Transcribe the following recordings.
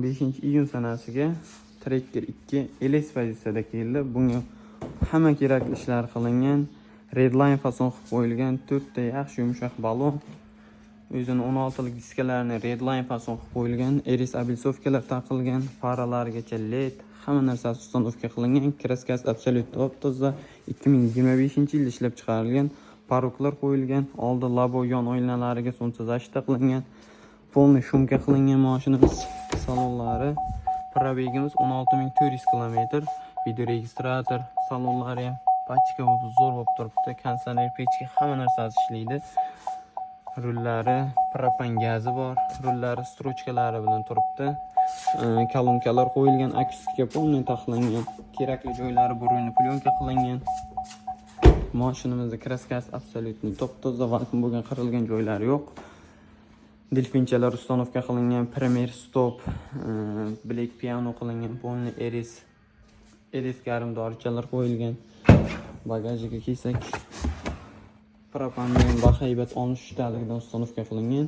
15-iyun sanasiga Tracker 2 LS pozitsiyada keldi. Bunga hamma kerakli ishlar qilingan. Redline fason qilib qo'yilgan 4 ta yaxshi yumshoq balon. O'zini 16 lik diskalarni Redline fason qilib qo'yilgan. Eris abelsovkalar taqilgan, faralargacha LED, hamma narsasi ustanovka qilingan. Kraskasi absolyut top-toza, 2025-yilda ishlab chiqarilgan. Paroklar qo'yilgan, oldi labo yon oynalariga soncha zashta qilingan. Polni shumka qilingan mashinamiz. Salonlari, probegimiz 16400 km. Video registrator, salonlari ham pachka bo'lib zo'r bo'lib turibdi. Konditsioner, pechka, hamma narsasi ishlaydi. Rullari, propan gazi bor. Rullari strochkalari bilan turibdi. Kolonkalar qo'yilgan, akustika polni taxlangan. Kerakli joylari burunli plyonka qilingan. Mashinamizda kraskasi absolyutni top-toza, vakuum bo'lgan, qirilgan joylari yo'q. Delfinchalar ustanovka qilingan, Premier Stop, Black Piano qilingan, polni Eris garimdorchalar qo'yilgan. Bagajiga kelsak, propandan bahaybat 13 taligidan ustanovka qilingan.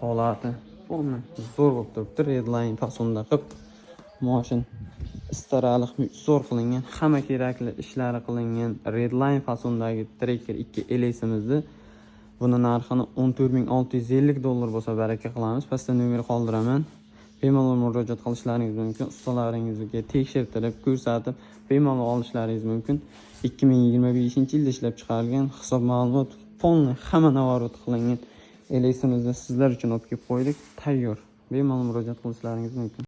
Holati polni zo'r bo'lib turibdi. Redline fasonda qilib mashin istaraliq zo'r qilingan, hamma kerakli ishlari qilingan Redline fasondagi Tracker 2 LS'imizni buni narxini $14650 bo'lsa baraka qilamiz. Pastda nomer qoldiraman. Bemalol murojaat qilishlaringiz mumkin. Ustalaringizga tekshirtirib, ko'rsatib, bemalol olishlaringiz mumkin. 2025-yilda ishlab chiqarilgan, hisob ma'lumot polni hamma navorot qilingan LS'imizni sizlar uchun olib kelib qo'ydik. Tayyor. Bemalol murojaat qilishlaringiz mumkin.